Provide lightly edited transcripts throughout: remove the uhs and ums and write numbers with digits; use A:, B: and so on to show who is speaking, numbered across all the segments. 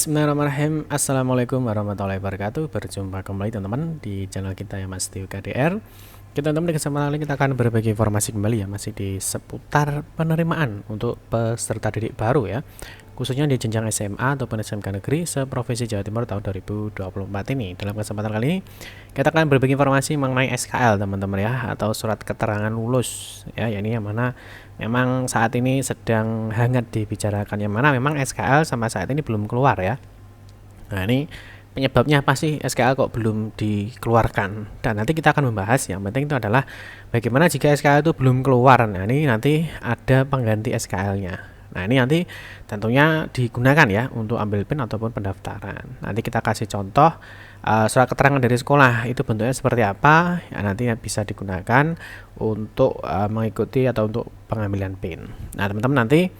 A: Bismillahirrahmanirrahim. Assalamualaikum warahmatullahi wabarakatuh. Berjumpa kembali teman-teman di channel kita yang Mas Tio KDR. Teman-teman, di kesempatan kali kita akan berbagi informasi kembali ya, masih di seputar penerimaan untuk peserta didik baru ya, khususnya di jenjang SMA ataupun SMK negeri seprovinsi Jawa Timur tahun 2024 ini. Dalam kesempatan kali ini kita akan berbagi informasi mengenai SKL teman-teman ya, atau surat keterangan lulus ya. Ini yang mana memang saat ini sedang hangat dibicarakan, yang mana memang SKL sama saat ini belum keluar ya. Nah, ini penyebabnya apa sih SKL kok belum dikeluarkan? Dan nanti kita akan membahas, yang penting itu adalah bagaimana jika SKL itu belum keluar. Nah, ini nanti ada pengganti SKL-nya. Nah, ini nanti tentunya digunakan ya untuk ambil PIN ataupun pendaftaran. Nanti kita kasih contoh surat keterangan dari sekolah itu bentuknya seperti apa ya, nanti bisa digunakan untuk mengikuti atau untuk pengambilan PIN. Nah, teman-teman, nanti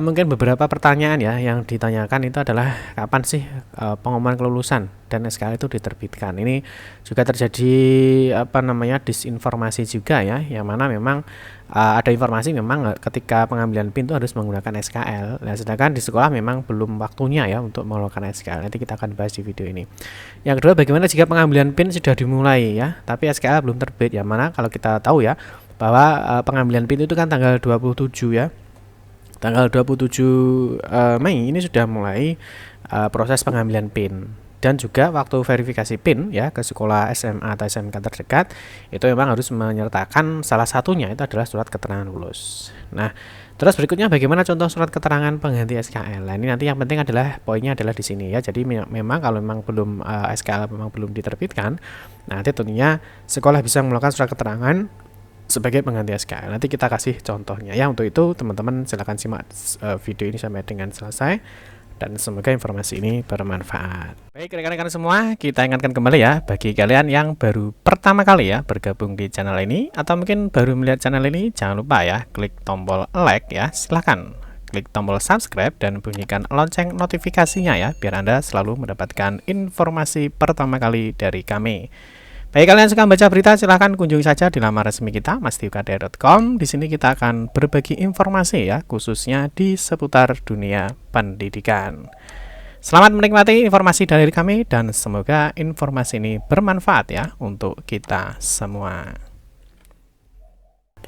A: mungkin beberapa pertanyaan ya yang ditanyakan itu adalah kapan sih pengumuman kelulusan dan SKL itu diterbitkan. Ini juga terjadi disinformasi juga ya, yang mana memang ada informasi memang ketika pengambilan PIN itu harus menggunakan SKL. Nah, sedangkan di sekolah memang belum waktunya ya untuk melakukan SKL. Nanti kita akan bahas di video ini. Yang kedua, bagaimana jika pengambilan PIN sudah dimulai ya, tapi SKL belum terbit. Yang mana kalau kita tahu ya bahwa pengambilan PIN itu kan tanggal 27 ya. Tanggal 27 Mei ini sudah mulai proses pengambilan PIN, dan juga waktu verifikasi PIN ya ke sekolah SMA atau SMK terdekat itu memang harus menyertakan salah satunya itu adalah surat keterangan lulus. Nah, terus berikutnya bagaimana contoh surat keterangan pengganti SKL. Nah, ini nanti yang penting adalah poinnya adalah di sini ya. Jadi memang kalau memang belum SKL memang belum diterbitkan, nanti tentunya sekolah bisa melakukan surat keterangan sebagai pengganti SKL. Nanti kita kasih contohnya ya. Untuk itu teman-teman silahkan simak video ini sampai dengan selesai, dan semoga informasi ini bermanfaat. Baik rekan-rekan semua, kita ingatkan kembali ya, bagi kalian yang baru pertama kali ya bergabung di channel ini, atau mungkin baru melihat channel ini, jangan lupa ya klik tombol like ya, silahkan klik tombol subscribe dan bunyikan lonceng notifikasinya ya, biar Anda selalu mendapatkan informasi pertama kali dari kami. Bagi kalian yang suka membaca berita, silahkan kunjungi saja di laman resmi kita mastiukdr.com. Di sini kita akan berbagi informasi ya, khususnya di seputar dunia pendidikan. Selamat menikmati informasi dari kami, dan semoga informasi ini bermanfaat ya untuk kita semua.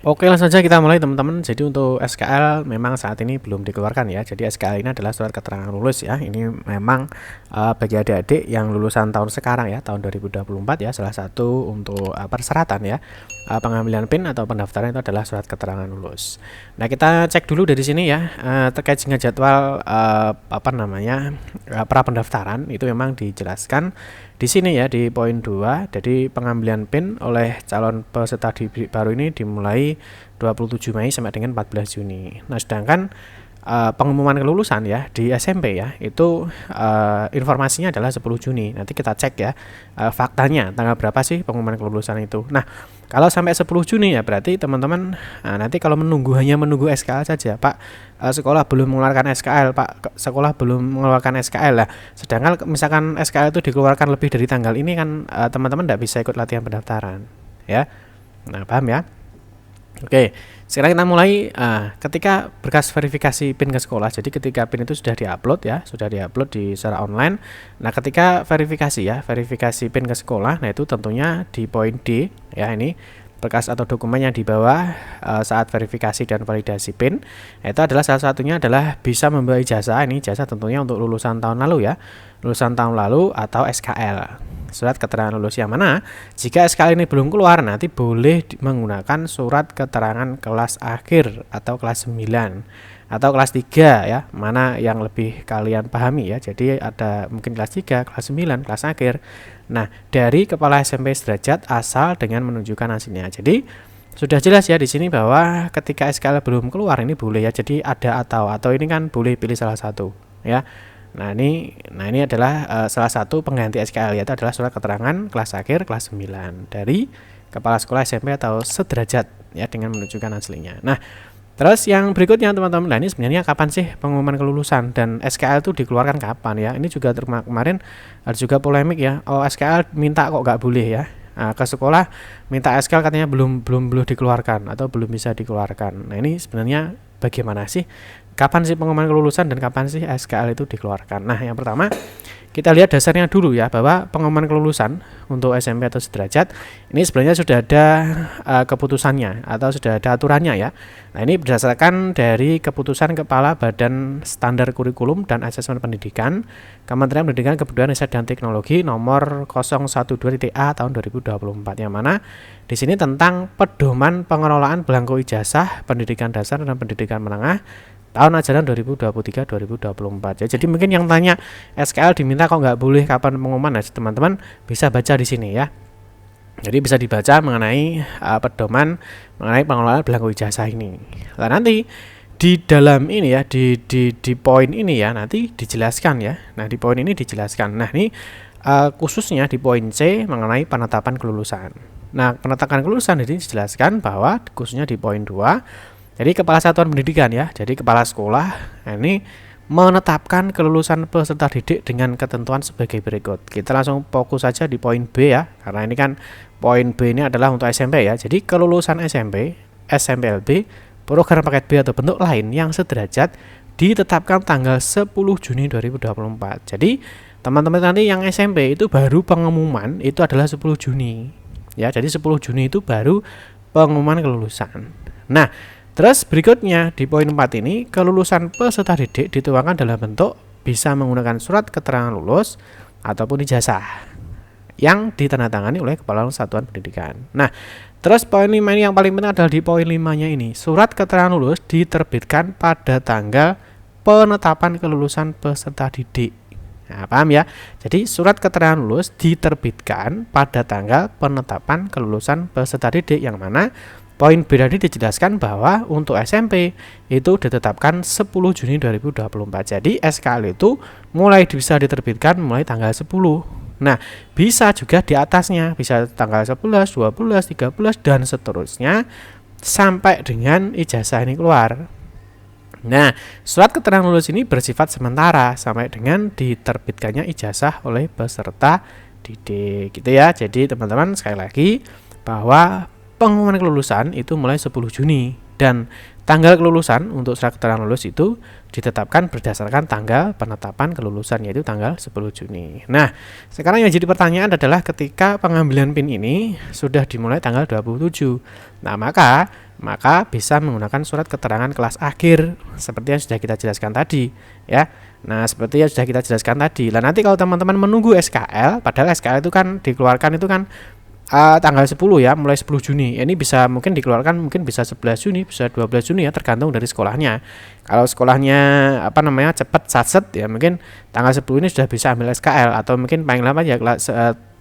A: Oke, langsung saja kita mulai teman-teman. Jadi untuk SKL memang saat ini belum dikeluarkan ya. Jadi SKL ini adalah surat keterangan lulus ya. Ini memang bagi adik-adik yang lulusan tahun sekarang ya, tahun 2024 ya, salah satu untuk persyaratan ya pengambilan PIN atau pendaftaran itu adalah surat keterangan lulus. Nah, kita cek dulu dari sini ya terkait dengan jadwal pra pendaftaran itu memang dijelaskan di sini ya di poin 2. Jadi pengambilan PIN oleh calon peserta didik baru ini dimulai 27 Mei sampai dengan 14 Juni. Nah, sedangkan pengumuman kelulusan ya di SMP ya itu informasinya adalah 10 Juni. Nanti kita cek ya faktanya tanggal berapa sih pengumuman kelulusan itu. Nah, kalau sampai 10 Juni ya berarti teman-teman nanti kalau hanya menunggu SKL saja, Pak, sekolah belum mengeluarkan SKL, Pak, sekolah belum mengeluarkan SKL lah. Sedangkan misalkan SKL itu dikeluarkan lebih dari tanggal ini kan teman-teman tidak bisa ikut latihan pendaftaran ya. Nah, paham ya? Oke, sekarang kita mulai ketika berkas verifikasi PIN ke sekolah. Jadi ketika PIN itu sudah diupload ya, sudah diupload di secara online. Nah, ketika verifikasi PIN ke sekolah, nah itu tentunya di poin D ya, ini berkas atau dokumen yang dibawa saat verifikasi dan validasi PIN. Nah, itu adalah salah satunya adalah bisa membawa ijazah. Ini ijazah tentunya untuk lulusan tahun lalu ya, lulusan tahun lalu atau SKL, surat keterangan lulus, yang mana jika SKL ini belum keluar nanti boleh menggunakan surat keterangan kelas akhir atau kelas 9 atau kelas 3 ya, mana yang lebih kalian pahami ya. Jadi ada mungkin kelas 3, kelas 9, kelas akhir. Nah, dari kepala SMP sederajat asal dengan menunjukkan hasilnya. Jadi sudah jelas ya di sini bahwa ketika SKL belum keluar ini boleh ya. Jadi ada atau ini kan boleh pilih salah satu ya. Nah, ini adalah salah satu pengganti SKL, yaitu adalah surat keterangan kelas akhir kelas 9 dari kepala sekolah SMP atau sederajat ya dengan menunjukkan aslinya. Nah, terus yang berikutnya teman-teman, nah ini sebenarnya kapan sih pengumuman kelulusan dan SKL itu dikeluarkan kapan ya? Ini juga kemarin ada juga polemik ya. Oh, SKL minta kok nggak boleh ya. Ke sekolah minta SKL katanya belum dikeluarkan atau belum bisa dikeluarkan. Nah, ini sebenarnya bagaimana sih, kapan sih pengumuman kelulusan dan kapan sih SKL itu dikeluarkan. Nah, yang pertama kita lihat dasarnya dulu ya, bahwa pengumuman kelulusan untuk SMP atau sederajat ini sebenarnya sudah ada keputusannya atau sudah ada aturannya ya. Nah, ini berdasarkan dari keputusan Kepala Badan Standar Kurikulum dan Asesmen Pendidikan Kementerian Pendidikan Kebudayaan Riset dan Teknologi nomor 012-A tahun 2024, yang mana di sini tentang pedoman pengelolaan belangko ijazah pendidikan dasar dan pendidikan menengah tahun ajaran 2023-2024. Jadi mungkin yang tanya SKL diminta kok nggak boleh, kapan pengumuman, nah teman-teman bisa baca di sini ya. Jadi bisa dibaca mengenai pedoman mengenai pengelolaan belangko ijazah ini. Nah, nanti di dalam ini ya, di poin ini ya nanti dijelaskan ya. Nah, di poin ini dijelaskan. Nah, ini khususnya di poin C mengenai penetapan kelulusan. Nah, penetapan kelulusan ini dijelaskan bahwa khususnya di poin 2, jadi kepala satuan pendidikan ya, jadi kepala sekolah ini menetapkan kelulusan peserta didik dengan ketentuan sebagai berikut. Kita langsung fokus saja di poin B ya, karena ini kan poin B ini adalah untuk SMP ya. Jadi kelulusan SMP, SMPLB, program paket B atau bentuk lain yang sederajat ditetapkan tanggal 10 Juni 2024. Jadi teman-teman nanti yang SMP itu baru pengumuman itu adalah 10 Juni. Ya, jadi 10 Juni itu baru pengumuman kelulusan. Nah, terus berikutnya di poin 4 ini, kelulusan peserta didik dituangkan dalam bentuk bisa menggunakan surat keterangan lulus ataupun ijazah yang ditandatangani oleh Kepala Satuan Pendidikan. Nah, terus poin 5 ini yang paling penting adalah di poin 5-nya ini, surat keterangan lulus diterbitkan pada tanggal penetapan kelulusan peserta didik. Nah, paham ya? Jadi surat keterangan lulus diterbitkan pada tanggal penetapan kelulusan peserta didik, yang mana poin B tadi dijelaskan bahwa untuk SMP itu ditetapkan 10 Juni 2024. Jadi SKL itu mulai bisa diterbitkan mulai tanggal 10. Nah, bisa juga di atasnya, bisa tanggal 11, 12, 13 dan seterusnya sampai dengan ijazah ini keluar. Nah, surat keterangan lulus ini bersifat sementara sampai dengan diterbitkannya ijazah oleh peserta didik, gitu ya. Jadi teman-teman sekali lagi bahwa pengumuman kelulusan itu mulai 10 Juni dan tanggal kelulusan untuk surat keterangan lulus itu ditetapkan berdasarkan tanggal penetapan kelulusan, yaitu tanggal 10 Juni. Nah, sekarang yang jadi pertanyaan adalah ketika pengambilan PIN ini sudah dimulai tanggal 27. Nah, maka bisa menggunakan surat keterangan kelas akhir seperti yang sudah kita jelaskan tadi ya. Nah, seperti yang sudah kita jelaskan tadi. Nah, nanti kalau teman-teman menunggu SKL, padahal SKL itu kan dikeluarkan itu kan tanggal 10 ya, mulai 10 Juni. Ini bisa mungkin dikeluarkan mungkin bisa 11 Juni, bisa 12 Juni ya, tergantung dari sekolahnya. Kalau sekolahnya cepat satset ya, mungkin tanggal 10 ini sudah bisa ambil SKL, atau mungkin paling lama ya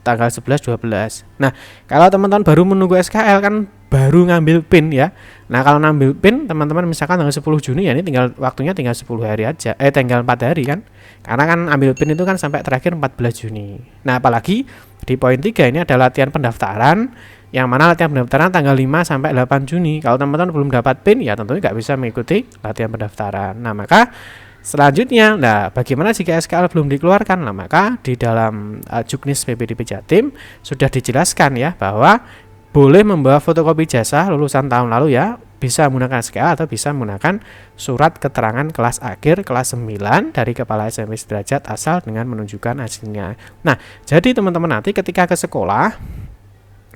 A: tanggal 11 12. Nah, kalau teman-teman baru menunggu SKL kan baru ngambil PIN ya. Nah, kalau ngambil PIN teman-teman misalkan tanggal 10 Juni ya, ini tinggal waktunya tinggal 10 hari aja. Tinggal 4 hari kan. Karena kan ambil PIN itu kan sampai terakhir 14 Juni. Nah, apalagi di poin 3 ini ada latihan pendaftaran, yang mana latihan pendaftaran tanggal 5 sampai 8 Juni. Kalau teman-teman belum dapat PIN ya tentunya nggak bisa mengikuti latihan pendaftaran. Nah, maka selanjutnya, bagaimana jika SKL belum dikeluarkan? Nah, maka di dalam Juknis PPDB Jatim sudah dijelaskan ya bahwa boleh membawa fotokopi ijazah lulusan tahun lalu ya, bisa menggunakan SKL atau bisa menggunakan surat keterangan kelas akhir kelas 9 dari Kepala SMP sederajat asal dengan menunjukkan hasilnya. Nah, jadi teman-teman nanti ketika ke sekolah,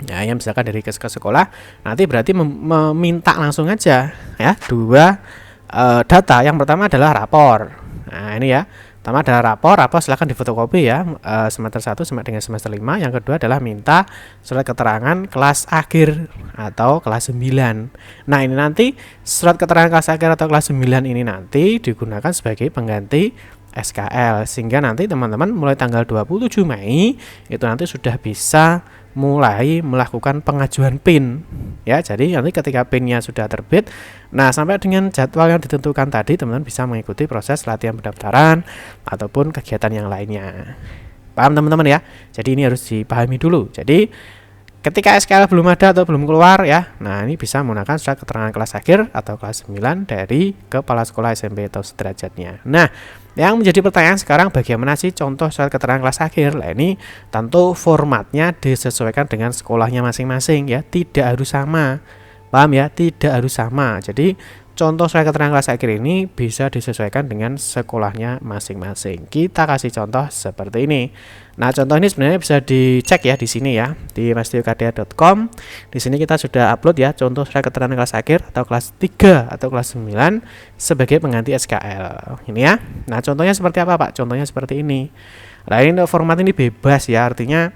A: ya yang misalkan dari ke sekolah, nanti berarti meminta langsung aja ya 2 data. Yang pertama adalah rapor. Nah, ini ya. Pertama adalah rapor silahkan difotokopi ya, semester 1 sampai dengan semester 5. Yang kedua adalah minta surat keterangan kelas akhir atau kelas 9. Nah, ini nanti surat keterangan kelas akhir atau kelas 9 ini nanti digunakan sebagai pengganti SKL, sehingga nanti teman-teman mulai tanggal 27 Mei itu nanti sudah bisa mulai melakukan pengajuan PIN ya. Jadi nanti ketika PIN-nya sudah terbit, nah sampai dengan jadwal yang ditentukan tadi, teman-teman bisa mengikuti proses latihan pendaftaran ataupun kegiatan yang lainnya. Paham teman-teman ya? Jadi ini harus dipahami dulu. Jadi ketika SKL belum ada atau belum keluar ya, nah ini bisa menggunakan surat keterangan kelas akhir atau kelas 9 dari Kepala Sekolah SMP atau sederajatnya. Nah, yang menjadi pertanyaan sekarang, bagaimana sih contoh surat keterangan kelas akhir? Nah, ini tentu formatnya disesuaikan dengan sekolahnya masing-masing ya, tidak harus sama. Paham ya? Tidak harus sama. Jadi contoh surat keterangan kelas akhir ini bisa disesuaikan dengan sekolahnya masing-masing. Kita kasih contoh seperti ini. Nah, contoh ini sebenarnya bisa dicek ya di sini ya, di mastiukadea.com. Di sini kita sudah upload ya contoh surat keterangan kelas akhir atau kelas 3 atau kelas 9 sebagai pengganti SKL. Ini ya. Nah, contohnya seperti apa, Pak? Contohnya seperti ini. Nah, ini format ini bebas ya, artinya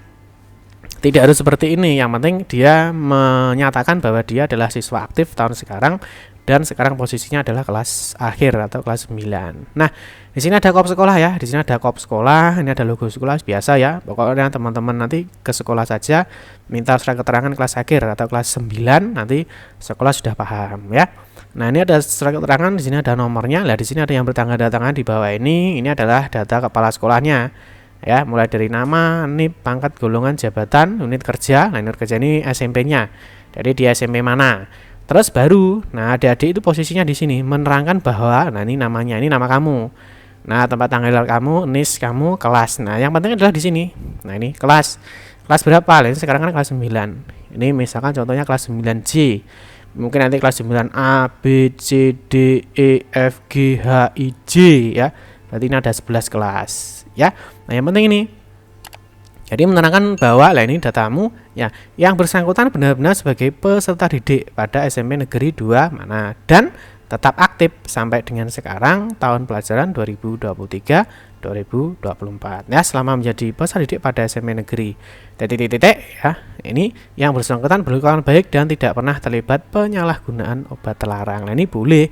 A: tidak harus seperti ini. Yang penting dia menyatakan bahwa dia adalah siswa aktif tahun sekarang dan sekarang posisinya adalah kelas akhir atau kelas 9. Nah, di sini ada kop sekolah ya. Di sini ada kop sekolah, ini ada logo sekolah biasa ya. Pokoknya teman-teman nanti ke sekolah saja minta surat keterangan kelas akhir atau kelas 9, nanti sekolah sudah paham ya. Nah, ini ada surat keterangan, di sini ada nomornya. Lah, di sini ada yang bertanggal tangan di bawah ini. Ini adalah data kepala sekolahnya. Ya, mulai dari nama, NIP, pangkat, golongan, jabatan, unit kerja. Nah, unit kerja ini SMP-nya. Jadi di SMP mana? Terus baru, nah adik-adik itu posisinya di sini menerangkan bahwa, nah ini namanya, ini nama kamu. Nah, tempat tanggal lahir kamu, NIS kamu, kelas. Nah, yang penting adalah di sini. Nah, ini kelas. Kelas berapa? Ini sekarang kan kelas 9. Ini misalkan contohnya kelas 9C. Mungkin nanti kelas 9A, B, C, D, E, F, G, H, I, J ya. Berarti ini ada 11 kelas ya. Nah, yang penting ini. Jadi menerangkan bahwa lah ini datamu ya, yang bersangkutan benar-benar sebagai peserta didik pada SMP Negeri 2 mana dan tetap aktif sampai dengan sekarang tahun pelajaran 2023-2024 ya, selama menjadi peserta didik pada SMP Negeri titik ya. Ini yang bersangkutan berkelakuan baik dan tidak pernah terlibat penyalahgunaan obat terlarang. Nah, ini boleh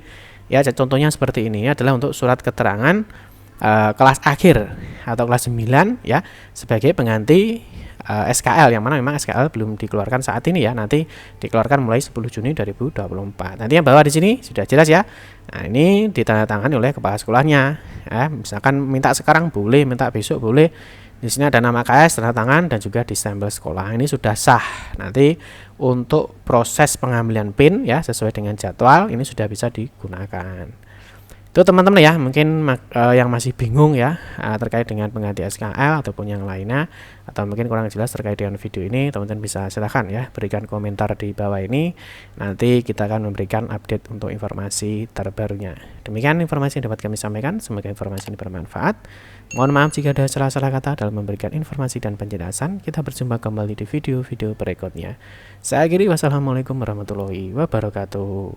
A: ya, contohnya seperti ini adalah untuk surat keterangan kelas akhir atau kelas 9 ya, sebagai pengganti SKL, yang mana memang SKL belum dikeluarkan saat ini ya, nanti dikeluarkan mulai 10 Juni 2024. Nanti yang bawah di sini sudah jelas ya. Nah, ini ditandatangani oleh kepala sekolahnya ya. Misalkan minta sekarang boleh, minta besok boleh. Di sini ada nama KS, tanda tangan, dan juga stempel sekolah. Ini sudah sah. Nanti untuk proses pengambilan PIN ya, sesuai dengan jadwal ini sudah bisa digunakan. Itu teman-teman ya, mungkin yang masih bingung ya terkait dengan pengganti SKL ataupun yang lainnya, atau mungkin kurang jelas terkait dengan video ini, teman-teman bisa silahkan ya berikan komentar di bawah ini. Nanti kita akan memberikan update untuk informasi terbarunya. Demikian informasi yang dapat kami sampaikan, semoga informasi ini bermanfaat. Mohon maaf jika ada salah-salah kata dalam memberikan informasi dan penjelasan. Kita berjumpa kembali di video-video berikutnya. Saya akhiri, wassalamualaikum warahmatullahi wabarakatuh.